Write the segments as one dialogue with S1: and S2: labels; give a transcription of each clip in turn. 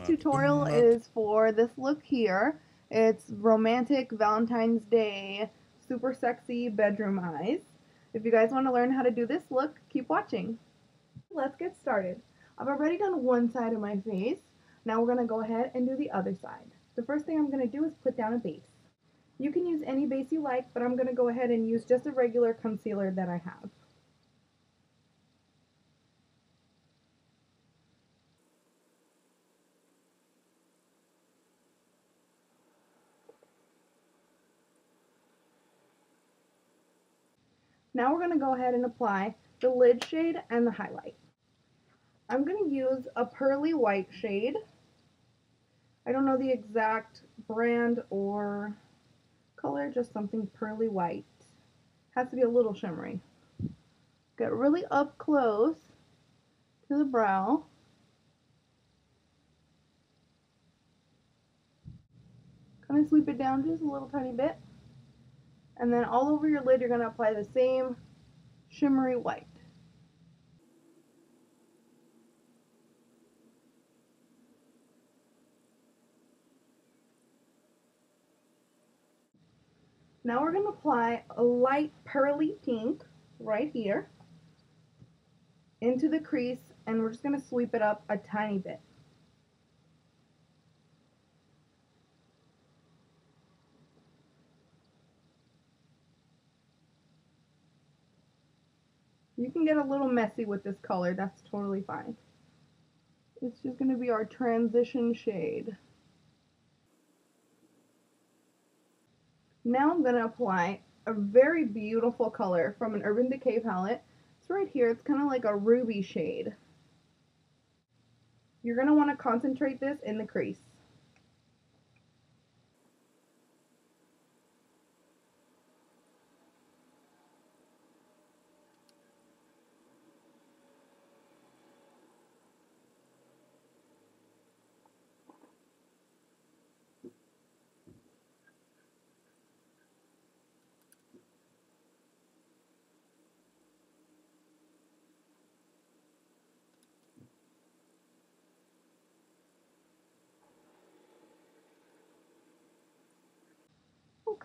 S1: Today's tutorial is for this look here. It's romantic Valentine's Day, super sexy bedroom eyes. If you guys want to learn how to do this look, keep watching. Let's get started. I've already done one side of my face. Now we're going to go ahead and do the other side. The first thing I'm going to do is put down a base. You can use any base you like, but I'm going to go ahead and use just a regular concealer that I have. Now we're going to go ahead and apply the lid shade and the highlight. I'm going to use a pearly white shade. I don't know the exact brand or color, just something pearly white. Has to be a little shimmery. Get really up close to the brow. Kind of sweep it down just a little tiny bit. And then all over your lid, you're going to apply the same shimmery white. Now we're going to apply a light pearly pink right here into the crease, and we're just going to sweep it up a tiny bit. You can get a little messy with this color, that's totally fine. It's just going to be our transition shade. Now I'm going to apply a very beautiful color from an Urban Decay palette. It's right here, it's kind of like a ruby shade. You're going to want to concentrate this in the crease.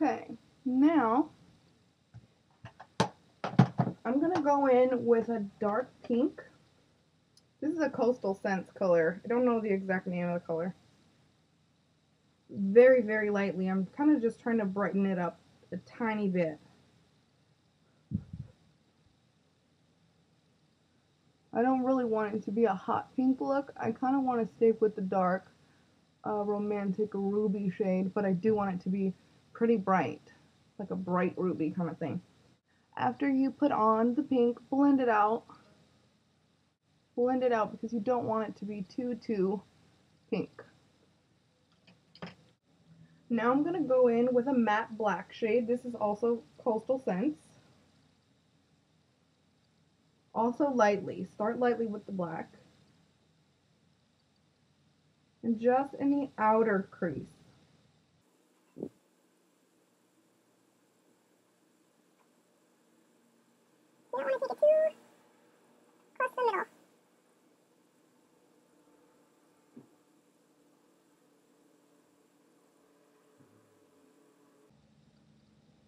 S1: Okay, now I'm going to go in with a dark pink. This is a Coastal Scents color. I don't know the exact name of the color. Very, very lightly. I'm kind of just trying to brighten it up a tiny bit. I don't really want it to be a hot pink look. I kind of want to stay with the dark, romantic ruby shade, but I do want it to be pretty bright, like a bright ruby kind of thing. After you put on the pink, blend it out. Blend it out because you don't want it to be too pink. Now I'm going to go in with a matte black shade. This is also Coastal Scents. Also lightly. Start lightly with the black. And just in the outer crease. You don't want to take it too close to the middle.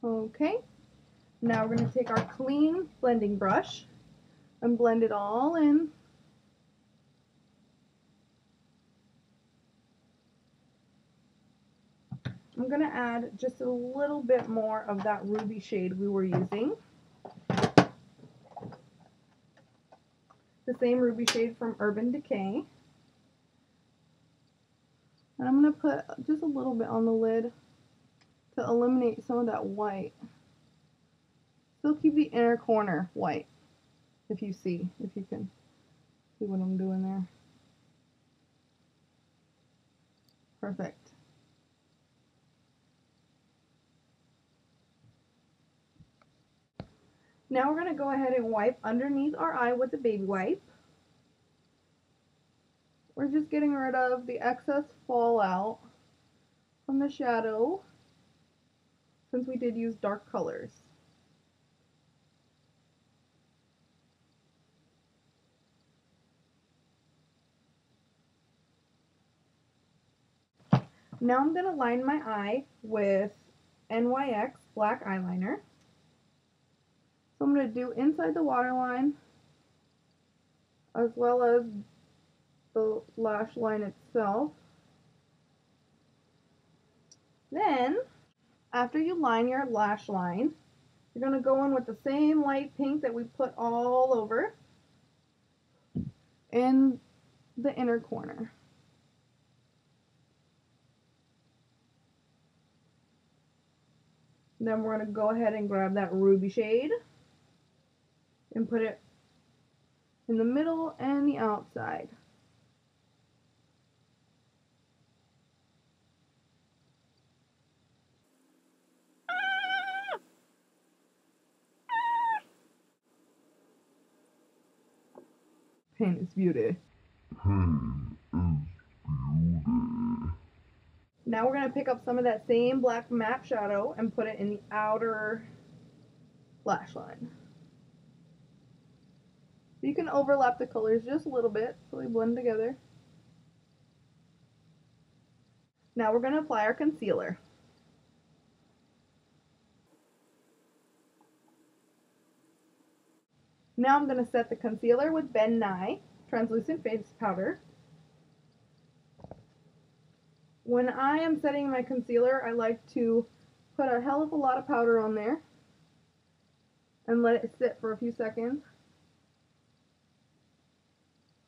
S1: Okay, now we're going to take our clean blending brush and blend it all in. I'm going to add just a little bit more of that ruby shade we were using. The same ruby shade from Urban Decay. And I'm going to put just a little bit on the lid to eliminate some of that white. Still keep the inner corner white, if you can see what I'm doing there. Perfect. Now we're going to go ahead and wipe underneath our eye with a baby wipe. We're just getting rid of the excess fallout from the shadow, since we did use dark colors. Now I'm going to line my eye with NYX black eyeliner. So I'm going to do inside the waterline as well as the lash line itself. Then, after you line your lash line, you're going to go in with the same light pink that we put all over in the inner corner. Then we're going to go ahead and grab that ruby shade and put it in the middle and the outside. Paint is beauty. Now we're going to pick up some of that same black matte shadow and put it in the outer lash line. You can overlap the colors just a little bit so they blend together. Now we're going to apply our concealer. Now I'm going to set the concealer with Ben Nye translucent face powder. When I am setting my concealer, I like to put a hell of a lot of powder on there and let it sit for a few seconds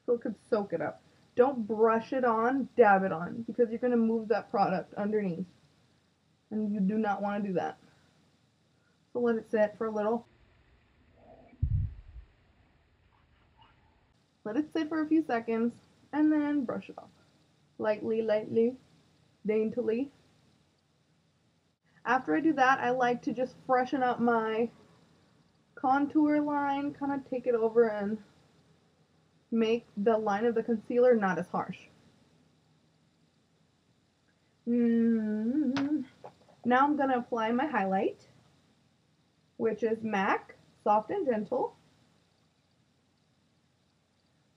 S1: so it could soak it up. Don't brush it on, dab it on, because you're going to move that product underneath, and you do not want to do that. So let it sit for a little. Let it sit for a few seconds, and then brush it off. Lightly, lightly, daintily. After I do that, I like to just freshen up my contour line, kind of take it over and make the line of the concealer not as harsh. Now I'm going to apply my highlight, which is MAC Soft and Gentle.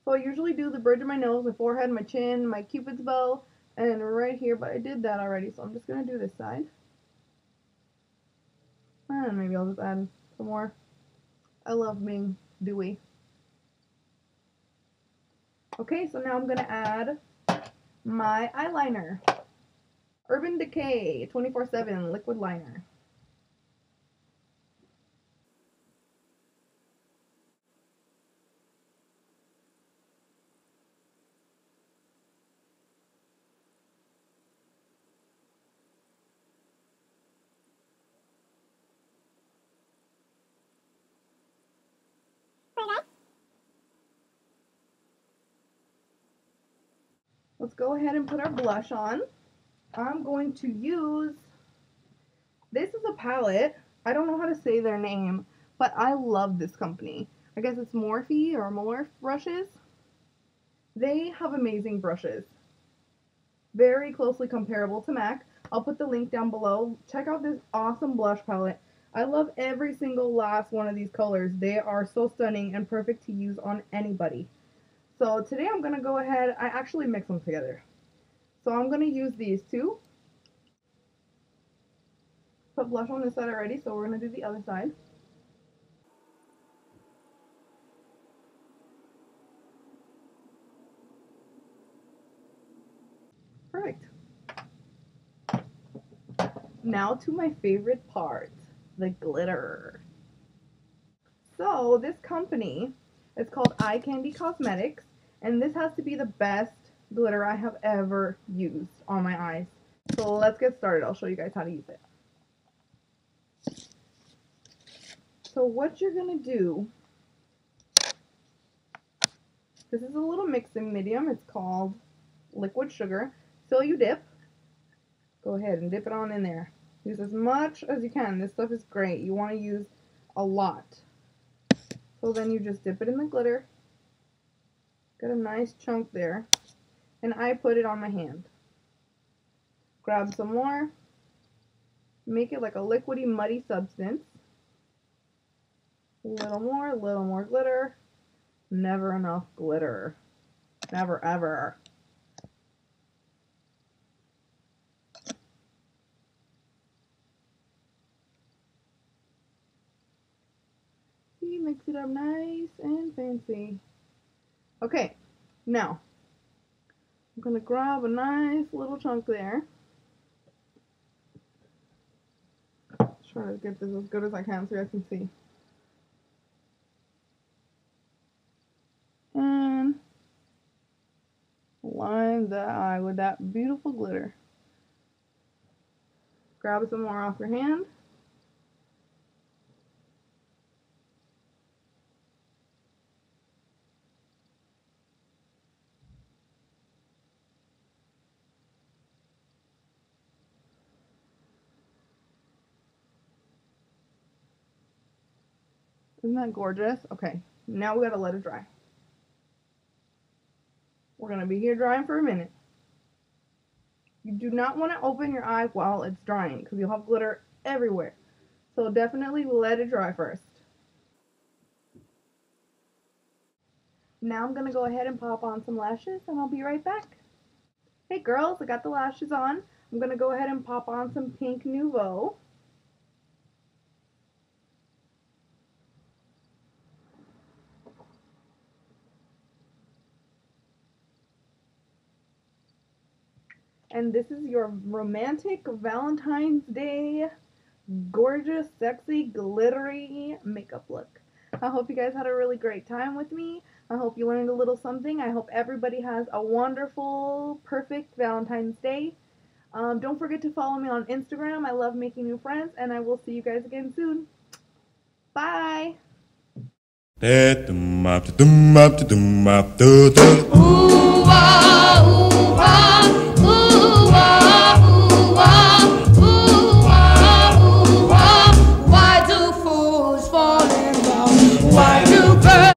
S1: So I usually do the bridge of my nose, my forehead, my chin, my cupid's bow, and right here, but I did that already, so I'm just going to do this side. And maybe I'll just add some more. I love being dewy. Okay, so now I'm going to add my eyeliner. Urban Decay 24/7 liquid liner. Let's go ahead and put our blush on. I'm going to use, this is a palette. I don't know how to say their name, but I love this company. I guess it's Morphe or Morph brushes. They have amazing brushes. Very closely comparable to MAC. I'll put the link down below. Check out this awesome blush palette. I love every single last one of these colors. They are so stunning and perfect to use on anybody. So today I'm going to go ahead, I actually mix them together. So I'm going to use these two. Put blush on this side already, so we're going to do the other side. Perfect. Now to my favorite part, the glitter. So this company is called Eye Candy Cosmetics, and this has to be the best glitter I have ever used on my eyes. So let's get started. I'll show you guys how to use it. So what you're going to do, this is a little mixing medium. It's called liquid sugar. So you dip. Go ahead and dip it on in there. Use as much as you can. This stuff is great. You want to use a lot. So then you just dip it in the glitter. Got a nice chunk there. And I put it on my hand. Grab some more. Make it like a liquidy, muddy substance. A little more glitter. Never enough glitter. Never ever. mix it up nice and fancy. Okay, now I'm gonna grab a nice little chunk there. Try to get this as good as I can so you guys can see. And line the eye with that beautiful glitter. Grab some more off your hand. Isn't that gorgeous? Okay, now we gotta let it dry. We're gonna be here drying for a minute. You do not want to open your eye while it's drying because you'll have glitter everywhere. So definitely let it dry first. Now I'm gonna go ahead and pop on some lashes and I'll be right back. Hey girls, I got the lashes on. I'm gonna go ahead and pop on some Pink Nouveau. And this is your romantic Valentine's Day, gorgeous, sexy, glittery makeup look. I hope you guys had a really great time with me. I hope you learned a little something. I hope everybody has a wonderful, perfect Valentine's Day. Don't forget to follow me on Instagram. I love making new friends, and I will see you guys again soon. Bye!